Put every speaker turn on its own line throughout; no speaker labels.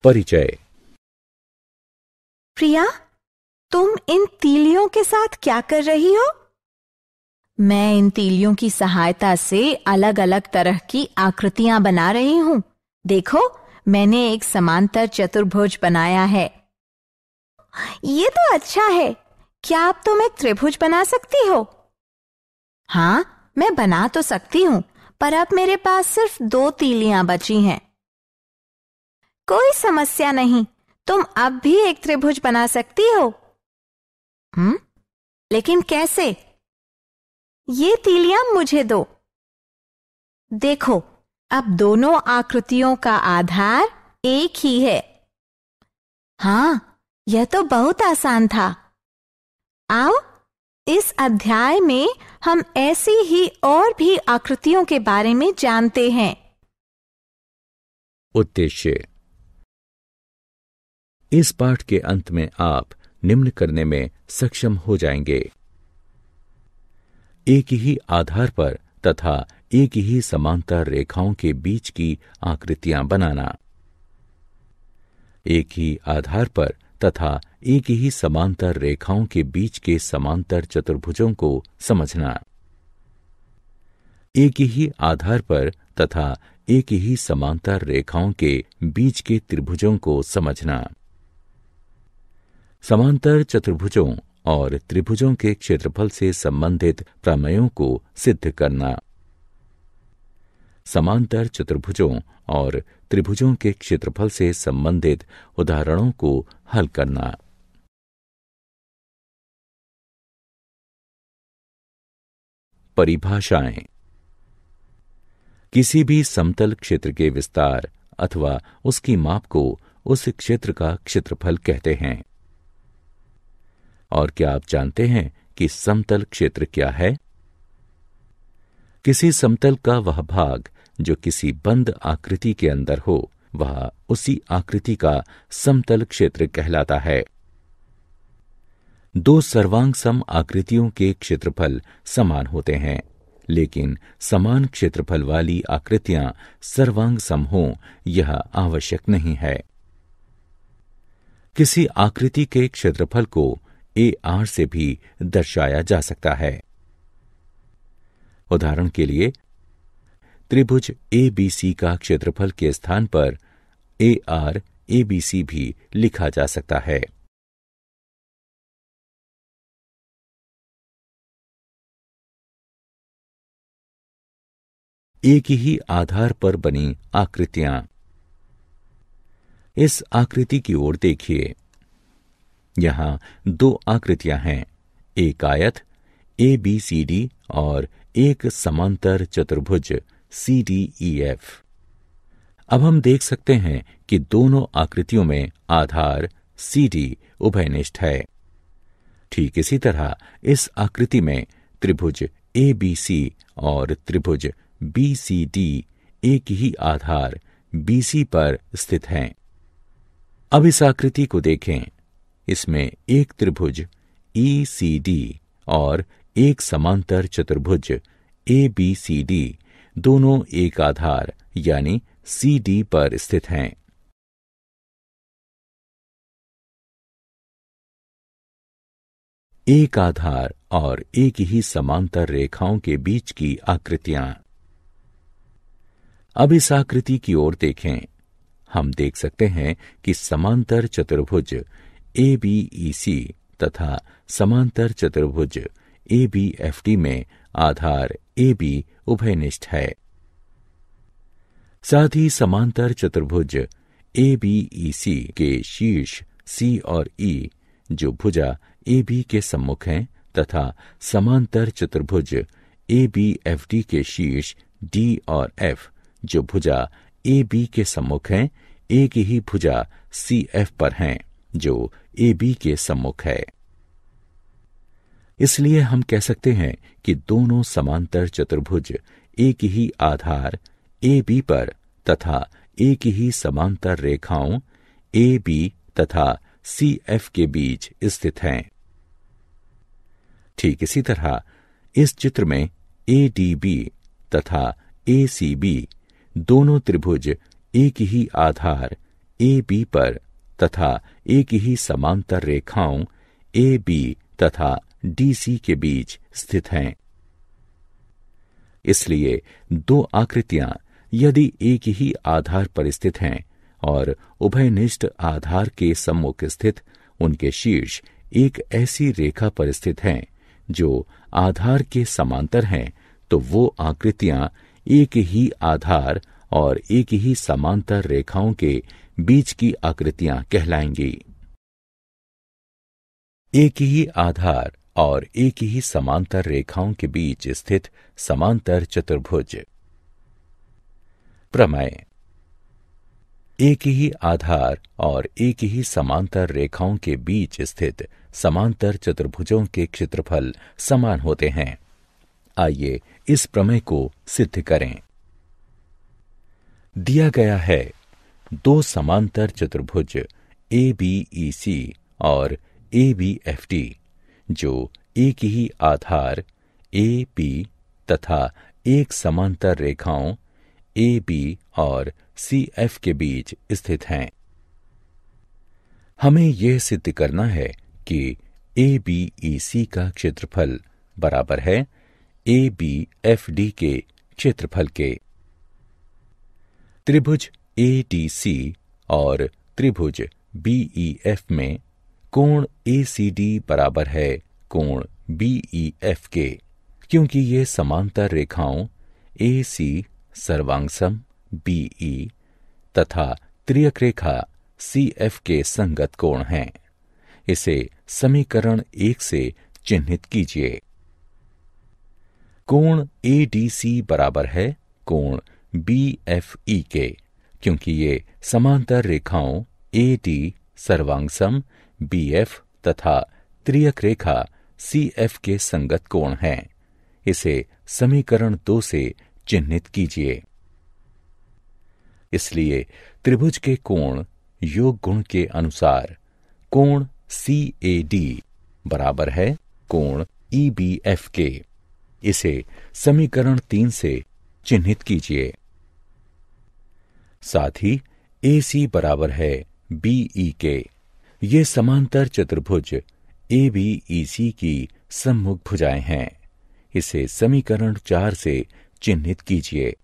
परिचय।
प्रिया, तुम इन तीलियों के साथ क्या कर रही हो? मैं इन तीलियों की सहायता से अलग अलग तरह की आकृतियां बना रही हूँ। देखो, मैंने एक समांतर चतुर्भुज बनाया है। ये तो अच्छा है। क्या अब तुम एक त्रिभुज बना सकती हो? हाँ, मैं बना तो सकती हूँ, पर अब मेरे पास सिर्फ 2 तीलियां बची हैं। कोई समस्या नहीं, तुम अब भी एक त्रिभुज बना सकती हो। लेकिन कैसे? ये तीलियां मुझे दो। देखो, अब दोनों आकृतियों का आधार एक ही है। हाँ, यह तो बहुत आसान था। आओ, इस अध्याय में हम ऐसी ही और भी आकृतियों के बारे में जानते हैं।
उद्देश्य। इस पाठ के अंत में आप निम्न करने में सक्षम हो जाएंगे। एक ही आधार पर तथा एक ही समांतर रेखाओं के बीच की आकृतियां बनाना। एक ही आधार पर तथा एक ही समांतर रेखाओं के बीच के समांतर चतुर्भुजों को समझना। एक ही आधार पर तथा एक ही समांतर रेखाओं के बीच के त्रिभुजों को समझना। समांतर चतुर्भुजों और त्रिभुजों के क्षेत्रफल से संबंधित प्रमेयों को सिद्ध करना। समांतर चतुर्भुजों और त्रिभुजों के क्षेत्रफल से संबंधित उदाहरणों को हल करना। परिभाषाएं। किसी भी समतल क्षेत्र के विस्तार अथवा उसकी माप को उस क्षेत्र का क्षेत्रफल कहते हैं। और क्या आप जानते हैं कि समतल क्षेत्र क्या है? किसी समतल का वह भाग जो किसी बंद आकृति के अंदर हो, वह उसी आकृति का समतल क्षेत्र कहलाता है। 2 सर्वांग सम आकृतियों के क्षेत्रफल समान होते हैं, लेकिन समान क्षेत्रफल वाली आकृतियां सर्वांग सम हों, यह आवश्यक नहीं है। किसी आकृति के क्षेत्रफल को AR से भी दर्शाया जा सकता है। उदाहरण के लिए, त्रिभुज ABC का क्षेत्रफल के स्थान पर AR ABC भी लिखा जा सकता है। एक ही आधार पर बनी आकृतियां। इस आकृति की ओर देखिए। यहां 2 आकृतियां हैं, एक आयत ABCD और एक समांतर चतुर्भुज CDEF। अब हम देख सकते हैं कि दोनों आकृतियों में आधार CD उभयनिष्ठ है। ठीक इसी तरह इस आकृति में त्रिभुज ABC और त्रिभुज BCD एक ही आधार BC पर स्थित हैं। अब इस आकृति को देखें। इसमें एक त्रिभुज ECD और एक समांतर चतुर्भुज ABCD दोनों एक आधार यानी CD पर स्थित हैं। एक आधार और एक ही समांतर रेखाओं के बीच की आकृतियां। अब इस आकृति की ओर देखें। हम देख सकते हैं कि समांतर चतुर्भुज ABEC तथा समांतर चतुर्भुज ABFD में आधार AB उभयनिष्ठ है। साथ ही समांतर चतुर्भुज ABEC के शीर्ष C और E जो भुजा AB के सम्मुख हैं तथा समांतर चतुर्भुज ABFD के शीर्ष D और F जो भुजा AB के सम्मुख हैं, एक ही भुजा CF पर हैं जो AB के सम्मुख है। इसलिए हम कह सकते हैं कि दोनों समांतर चतुर्भुज एक ही आधार AB पर तथा एक ही समांतर रेखाओं AB तथा CF के बीच स्थित हैं। ठीक इसी तरह इस चित्र में ADB तथा ACB दोनों त्रिभुज एक ही आधार ए बी पर तथा एक ही समांतर रेखाओं ए बी तथा डी सी के बीच स्थित हैं। इसलिए दो आकृतियां यदि एक ही आधार पर स्थित हैं और उभयनिष्ठ आधार के सम्मुख स्थित उनके शीर्ष एक ऐसी रेखा पर स्थित हैं जो आधार के समांतर हैं, तो वो आकृतियां एक ही आधार और एक ही समांतर रेखाओं के बीच की आकृतियां कहलाएंगी। एक ही आधार और एक ही समांतर रेखाओं के बीच स्थित समांतर चतुर्भुज। प्रमेय। एक ही आधार और एक ही समांतर रेखाओं के बीच स्थित समांतर चतुर्भुजों के क्षेत्रफल समान होते हैं। आइए इस प्रमेय को सिद्ध करें। दिया गया है दो समांतर चतुर्भुज ए बी ई सी और ए बी एफ डी जो एक ही आधार ए बी तथा एक समांतर रेखाओं ए बी और सी एफ के बीच स्थित हैं। हमें यह सिद्ध करना है कि ए बी ई सी का क्षेत्रफल बराबर है ए बी एफ डी के क्षेत्रफल के। त्रिभुज ए डी सी और त्रिभुज बी ई एफ में कोण ए सी डी बराबर है कोण बी ई एफ के, क्योंकि ये समांतर रेखाओं ए सी सर्वांगसम बी ई तथा त्रियक रेखा सी एफ के संगत कोण हैं। इसे समीकरण 1 से चिन्हित कीजिए। कोण ए डी सी बराबर है कोण बी एफ ई के, क्योंकि ये समांतर रेखाओं ए डी सर्वांगसम बी एफ तथा त्रियक रेखा सी एफ के संगत कोण हैं। इसे समीकरण 2 से चिन्हित कीजिए। इसलिए त्रिभुज के कोण योग गुण के अनुसार कोण सी ए डी बराबर है कोण ई बी एफ के। इसे समीकरण 3 से चिन्हित कीजिए। साथ ही ए सी बराबर है बी ई के। ये समांतर चतुर्भुज ए बी ई सी की सम्मुख भुजाएं हैं। इसे समीकरण 4 से चिन्हित कीजिए।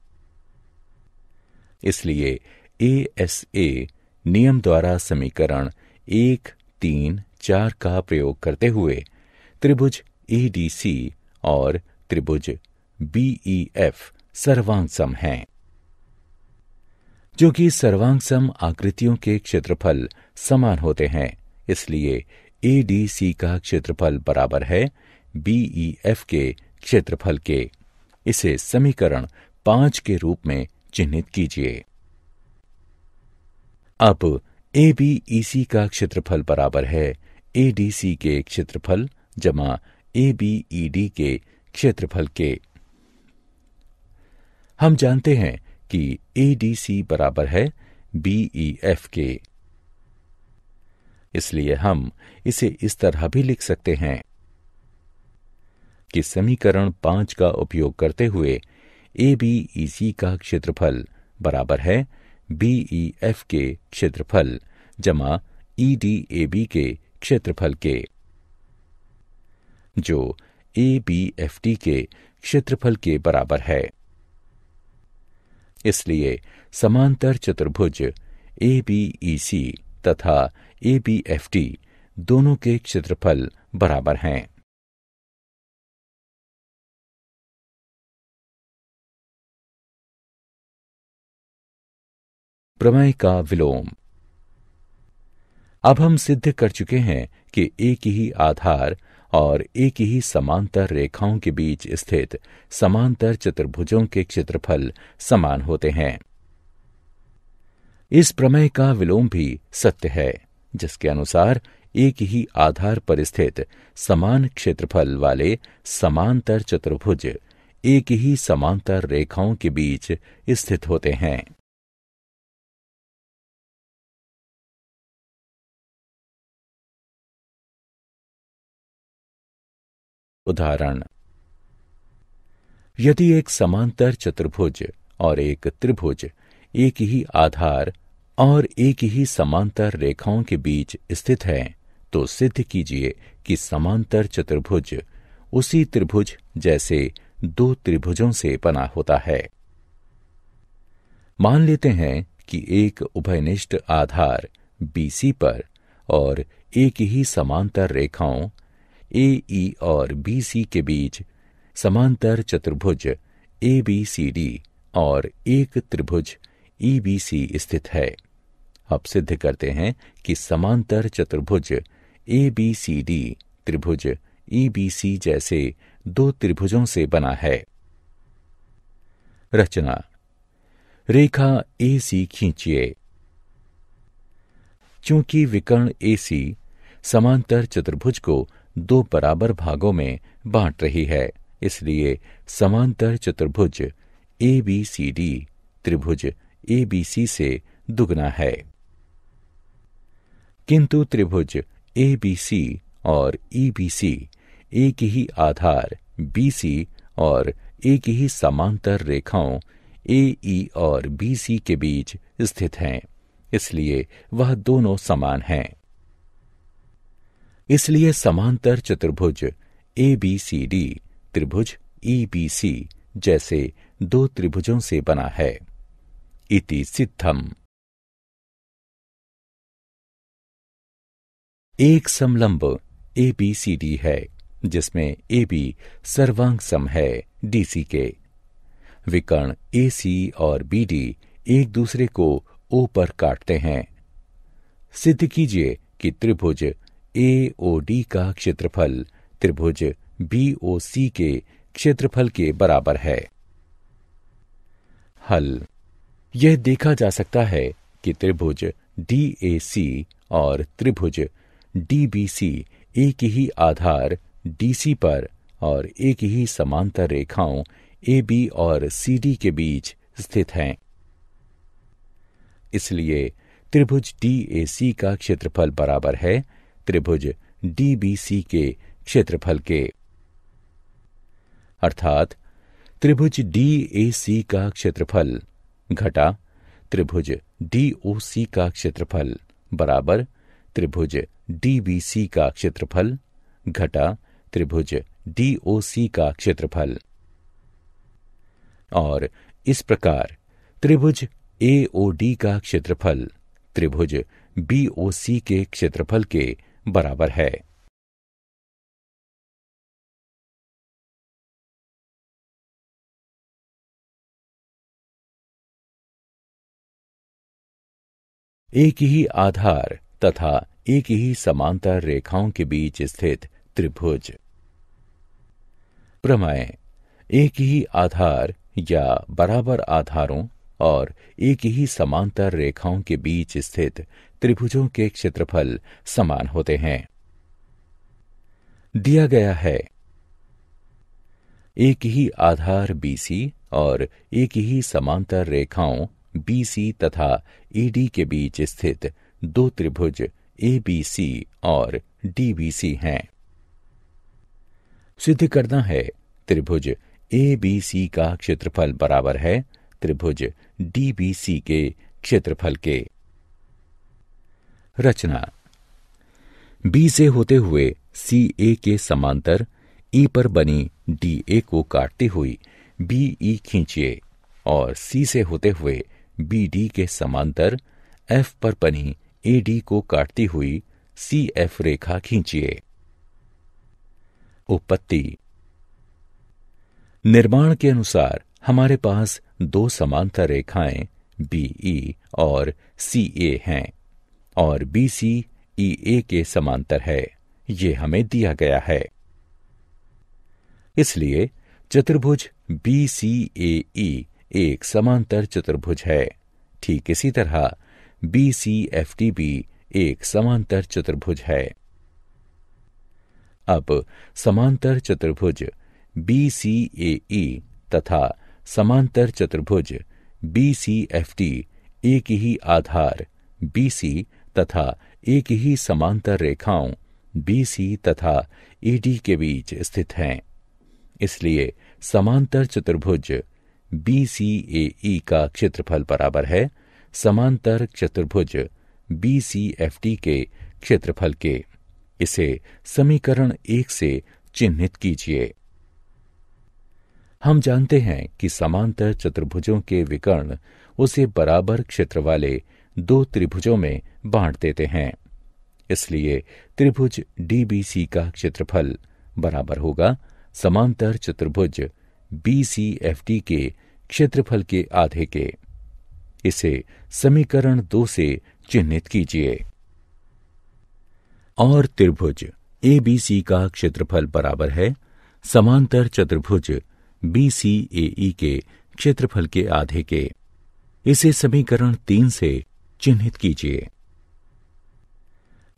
इसलिए ए एस ए नियम द्वारा समीकरण 1, 3, 4 का प्रयोग करते हुए त्रिभुज ए डी सी और त्रिभुज बी ई एफ सर्वांगसम हैं। जो कि सर्वांगसम आकृतियों के क्षेत्रफल समान होते हैं, इसलिए ए डी सी का क्षेत्रफल बराबर है बी ई एफ के क्षेत्रफल के। इसे समीकरण 5 के रूप में चिन्हित कीजिए। अब ए बी ई सी का क्षेत्रफल बराबर है ए डी सी के क्षेत्रफल जमा ए बी ई डी के क्षेत्रफल के। हम जानते हैं कि ए डी सी बराबर है बी ई एफ के। इसलिए हम इसे इस तरह भी लिख सकते हैं कि समीकरण 5 का उपयोग करते हुए ए बी ई सी का क्षेत्रफल बराबर है बी ई एफ के क्षेत्रफल जमा ई डी ए बी के क्षेत्रफल के, जो ए बी एफ डी के क्षेत्रफल के बराबर है। इसलिए समांतर चतुर्भुज ए बी ई सी तथा ए बी एफ डी दोनों के क्षेत्रफल बराबर हैं। प्रमेय का विलोम। अब हम सिद्ध कर चुके हैं कि एक ही आधार और एक ही समांतर रेखाओं के बीच स्थित समांतर चतुर्भुजों के क्षेत्रफल समान होते हैं। इस प्रमेय का विलोम भी सत्य है, जिसके अनुसार एक ही आधार पर स्थित समान क्षेत्रफल वाले समांतर चतुर्भुज एक ही समांतर रेखाओं के बीच स्थित होते हैं। उदाहरण: यदि एक समांतर चतुर्भुज और एक त्रिभुज एक ही आधार और एक ही समांतर रेखाओं के बीच स्थित है, तो सिद्ध कीजिए कि समांतर चतुर्भुज उसी त्रिभुज जैसे दो त्रिभुजों से बना होता है। मान लेते हैं कि एक उभयनिष्ठ आधार BC पर और एक ही समांतर रेखाओं AE और BC के बीच समांतर चतुर्भुज ABCD और एक त्रिभुज EBC स्थित है। अब सिद्ध करते हैं कि समांतर चतुर्भुज ABCD त्रिभुज EBC जैसे दो त्रिभुजों से बना है। रचना। रेखा AC खींचिए। चूंकि विकर्ण AC समांतर चतुर्भुज को दो बराबर भागों में बांट रही है, इसलिए समांतर चतुर्भुज ABCD त्रिभुज ABC से दुगना है। किंतु त्रिभुज ABC और EBC एक ही आधार BC और एक ही समांतर रेखाओं AE और BC के बीच स्थित हैं, इसलिए वह दोनों समान हैं। इसलिए समांतर चतुर्भुज ABCD त्रिभुज EBC जैसे दो त्रिभुजों से बना है। इति सिद्धम। एक समलंब ABCD है, जिसमें AB सर्वांग सम है DC के। विकर्ण AC और BD एक दूसरे को O पर काटते हैं। सिद्ध कीजिए कि त्रिभुज AOD का क्षेत्रफल त्रिभुज BOC के क्षेत्रफल के बराबर है। हल। यह देखा जा सकता है कि त्रिभुज DAC और त्रिभुज DBC एक ही आधार DC पर और एक ही समांतर रेखाओं AB और CD के बीच स्थित हैं। इसलिए त्रिभुज DAC का क्षेत्रफल बराबर है त्रिभुज DBC के क्षेत्रफल के। अर्थात त्रिभुज DAC का क्षेत्रफल घटा त्रिभुज DOC का क्षेत्रफल बराबर त्रिभुज DBC का क्षेत्रफल घटा त्रिभुज DOC का क्षेत्रफल। और इस प्रकार त्रिभुज AOD का क्षेत्रफल त्रिभुज BOC के क्षेत्रफल के बराबर है। एक ही आधार तथा एक ही समांतर रेखाओं के बीच स्थित त्रिभुज। प्रमेय। एक ही आधार या बराबर आधारों और एक ही समांतर रेखाओं के बीच स्थित त्रिभुजों के क्षेत्रफल समान होते हैं। दिया गया है एक ही आधार BC और एक ही समांतर रेखाओं BC तथा AD के बीच स्थित दो त्रिभुज ABC और DBC हैं। सिद्ध करना है त्रिभुज ABC का क्षेत्रफल बराबर है त्रिभुज DBC के क्षेत्रफल के। रचना। B से होते हुए CA के समांतर E पर बनी DA को काटती हुई BE खींचिए और C से होते हुए BD के समांतर F पर बनी AD को काटती हुई CF रेखा खींचिए। उत्पत्ति। निर्माण के अनुसार हमारे पास दो समांतर रेखाएं BE और CA हैं और BC EA के समांतर है, ये हमें दिया गया है। इसलिए चतुर्भुज BCAE एक समांतर चतुर्भुज है। ठीक इसी तरह BCFD भी एक समांतर चतुर्भुज है। अब समांतर चतुर्भुज BCAE तथा समांतर चतुर्भुज BCFD एक ही आधार BC तथा एक ही समांतर रेखाओं BC तथा AD के बीच स्थित हैं। इसलिए समांतर चतुर्भुज BCAE का क्षेत्रफल बराबर है समांतर चतुर्भुज BCFD के क्षेत्रफल के। इसे समीकरण 1 से चिन्हित कीजिए। हम जानते हैं कि समांतर चतुर्भुजों के विकर्ण उसे बराबर क्षेत्र वाले दो त्रिभुजों में बांट देते हैं। इसलिए त्रिभुज DBC का क्षेत्रफल बराबर होगा समांतर चतुर्भुज BCFD के क्षेत्रफल के आधे के। इसे समीकरण 2 से चिन्हित कीजिए। और त्रिभुज ABC का क्षेत्रफल बराबर है समांतर चतुर्भुज BCAE के क्षेत्रफल के आधे के। इसे समीकरण 3 से चिन्हित कीजिए।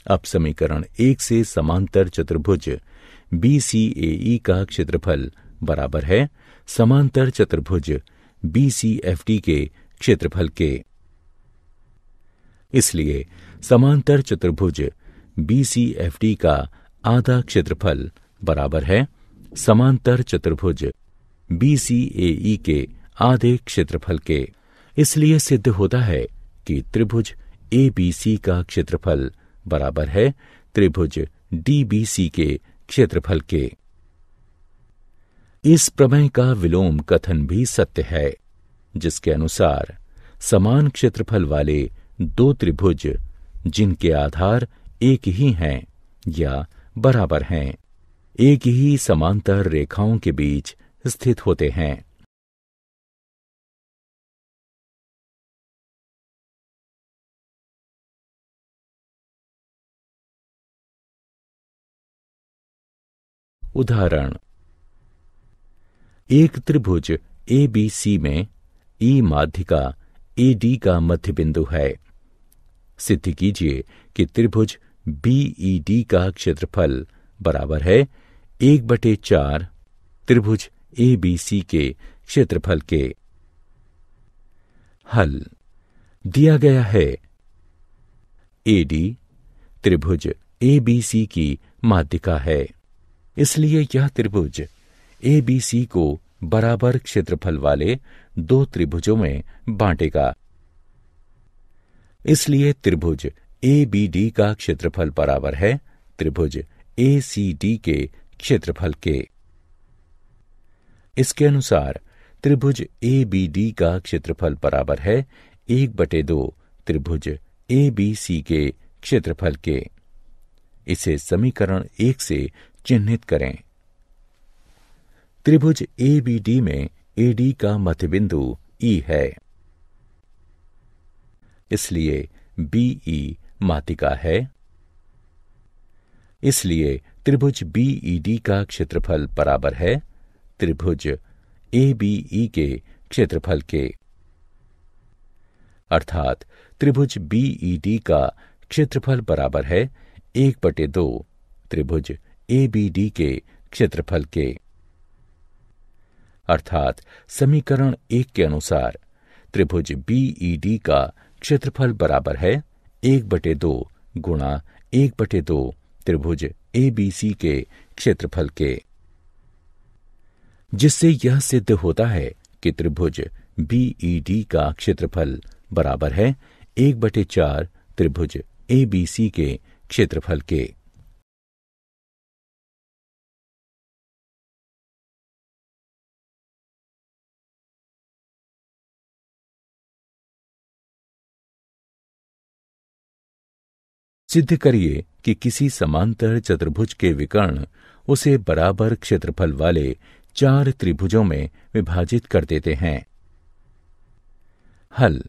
अब समीकरण 1 से समांतर चतुर्भुज BCAE का क्षेत्रफल बराबर है समांतर चतुर्भुज BCFD के क्षेत्रफल के। इसलिए समांतर चतुर्भुज BCFD का आधा क्षेत्रफल बराबर है समांतर चतुर्भुज BCAE के आधे क्षेत्रफल के। इसलिए सिद्ध होता है कि त्रिभुज ABC का क्षेत्रफल बराबर है त्रिभुज DBC के क्षेत्रफल के। इस प्रमेय का विलोम कथन भी सत्य है, जिसके अनुसार समान क्षेत्रफल वाले दो त्रिभुज जिनके आधार एक ही हैं या बराबर हैं, एक ही समांतर रेखाओं के बीच स्थित होते हैं। उदाहरण, एक त्रिभुज ABC में E माध्यिका AD का मध्य बिंदु है। सिद्ध कीजिए कि त्रिभुज BED का क्षेत्रफल बराबर है 1/4 त्रिभुज ABC के क्षेत्रफल के। हल दिया गया है AD त्रिभुज ABC की माध्यिका है, इसलिए यह त्रिभुज ABC को बराबर क्षेत्रफल वाले दो त्रिभुजों में बांटेगा। इसलिए त्रिभुज ABD का क्षेत्रफल बराबर है त्रिभुज ACD के क्षेत्रफल के। इसके अनुसार त्रिभुज ABD का क्षेत्रफल बराबर है 1/2 त्रिभुज ABC के क्षेत्रफल के। इसे समीकरण 1 से चिन्हित करें। त्रिभुज ABD में AD का मध्यबिंदु E है, इसलिए BE माध्यिका है। इसलिए त्रिभुज BED का क्षेत्रफल बराबर है त्रिभुज ABE के क्षेत्रफल के। अर्थात त्रिभुज BED का क्षेत्रफल बराबर है 1/2 त्रिभुज ABD के क्षेत्रफल के। अर्थात समीकरण 1 के अनुसार त्रिभुज BED का क्षेत्रफल बराबर है 1/2 गुणा 1/2 त्रिभुज ABC के क्षेत्रफल के, जिससे यह सिद्ध होता है कि त्रिभुज BED का क्षेत्रफल बराबर है 1/4 त्रिभुज ABC के क्षेत्रफल के। सिद्ध करिए कि किसी समांतर चतुर्भुज के विकर्ण उसे बराबर क्षेत्रफल वाले 4 त्रिभुजों में विभाजित कर देते हैं। हल।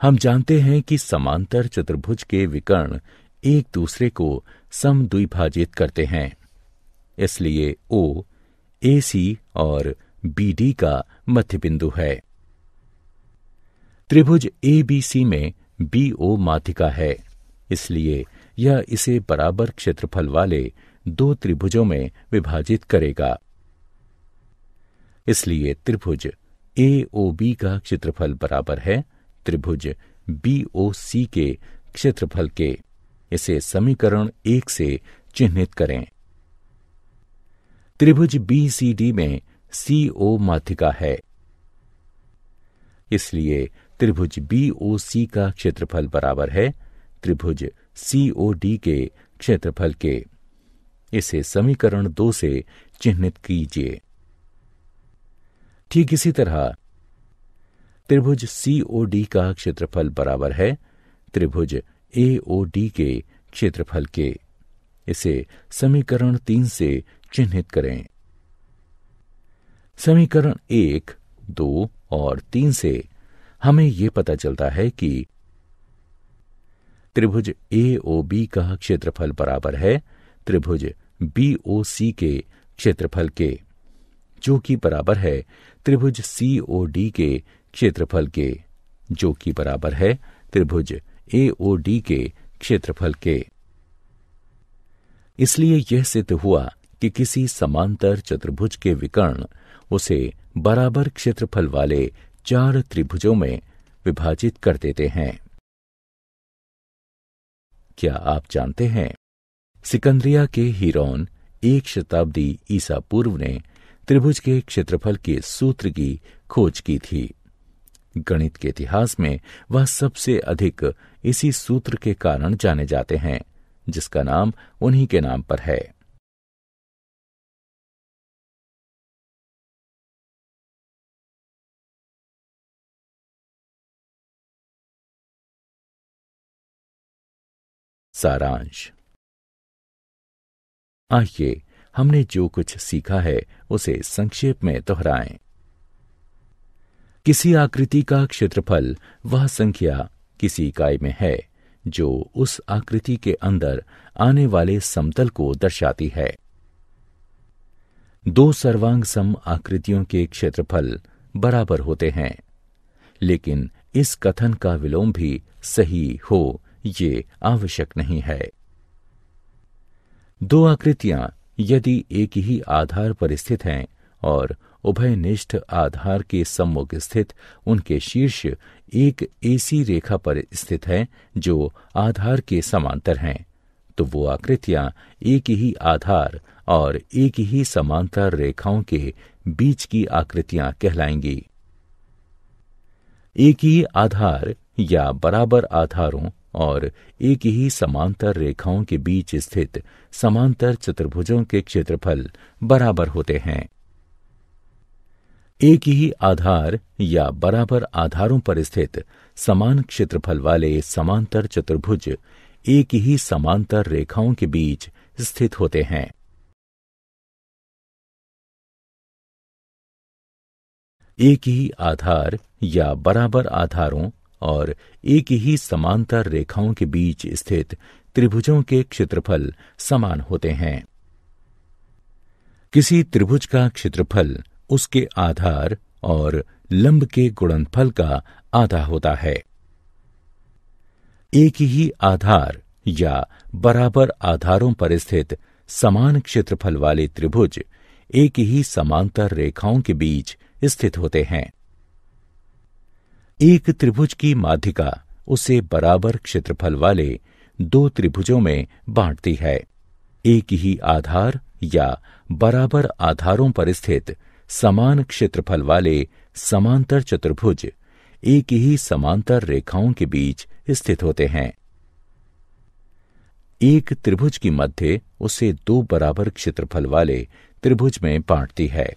हम जानते हैं कि समांतर चतुर्भुज के विकर्ण एक दूसरे को समद्विभाजित करते हैं। इसलिए O, AC और BD का मध्य बिंदु है। त्रिभुज ABC में BO माध्यिका है, इसलिए यह इसे बराबर क्षेत्रफल वाले दो त्रिभुजों में विभाजित करेगा। इसलिए त्रिभुज AOB का क्षेत्रफल बराबर है त्रिभुज BOC के क्षेत्रफल के। इसे समीकरण 1 से चिन्हित करें। त्रिभुज BCD में CO माध्यिका है, इसलिए त्रिभुज BOC का क्षेत्रफल बराबर है त्रिभुज COD के क्षेत्रफल के। इसे समीकरण 2 से चिह्नित कीजिए। ठीक इसी तरह त्रिभुज COD का क्षेत्रफल बराबर है त्रिभुज AOD के क्षेत्रफल के। इसे समीकरण 3 से चिह्नित करें। समीकरण 1, 2 और 3 से हमें यह पता चलता है कि त्रिभुज AOB का क्षेत्रफल बराबर है त्रिभुज BOC के क्षेत्रफल के, जो कि बराबर है त्रिभुज COD के क्षेत्रफल के, जो कि बराबर है त्रिभुज AOD के क्षेत्रफल के। इसलिए यह सिद्ध हुआ कि किसी समांतर चतुर्भुज के विकर्ण उसे बराबर क्षेत्रफल वाले 4 त्रिभुजों में विभाजित कर देते हैं। क्या आप जानते हैं, सिकंदरिया के हीरोन 1 शताब्दी ईसा पूर्व ने त्रिभुज के क्षेत्रफल के सूत्र की खोज की थी। गणित के इतिहास में वह सबसे अधिक इसी सूत्र के कारण जाने जाते हैं, जिसका नाम उन्हीं के नाम पर है। सारांश। आइए हमने जो कुछ सीखा है उसे संक्षेप में दोहराएं। किसी आकृति का क्षेत्रफल वह संख्या किसी इकाई में है जो उस आकृति के अंदर आने वाले समतल को दर्शाती है। 2 सर्वांग सम आकृतियों के क्षेत्रफल बराबर होते हैं, लेकिन इस कथन का विलोम भी सही हो ये आवश्यक नहीं है। 2 आकृतियां यदि एक ही आधार पर स्थित हैं और उभयनिष्ठ आधार के सम्मुख स्थित उनके शीर्ष एक ऐसी रेखा पर स्थित है जो आधार के समांतर हैं, तो वो आकृतियां एक ही आधार और एक ही समांतर रेखाओं के बीच की आकृतियां कहलाएंगी। एक ही आधार या बराबर आधारों और एक ही समांतर रेखाओं के बीच स्थित समांतर चतुर्भुजों के क्षेत्रफल बराबर होते हैं। एक ही आधार या बराबर आधारों पर स्थित समान क्षेत्रफल वाले समांतर चतुर्भुज एक ही समांतर रेखाओं के बीच स्थित होते हैं। एक ही आधार या बराबर आधारों और एक ही समांतर रेखाओं के बीच स्थित त्रिभुजों के क्षेत्रफल समान होते हैं। किसी त्रिभुज का क्षेत्रफल उसके आधार और लंब के गुणनफल का आधा होता है। एक ही आधार या बराबर आधारों पर स्थित समान क्षेत्रफल वाले त्रिभुज एक ही समांतर रेखाओं के बीच स्थित होते हैं। एक त्रिभुज की माध्यिका उसे बराबर क्षेत्रफल वाले 2 त्रिभुजों में बांटती है। एक ही आधार या बराबर आधारों पर स्थित समान क्षेत्रफल वाले समांतर चतुर्भुज एक ही समांतर रेखाओं के बीच स्थित होते हैं। एक त्रिभुज की मध्य उसे 2 बराबर क्षेत्रफल वाले त्रिभुज में बांटती है।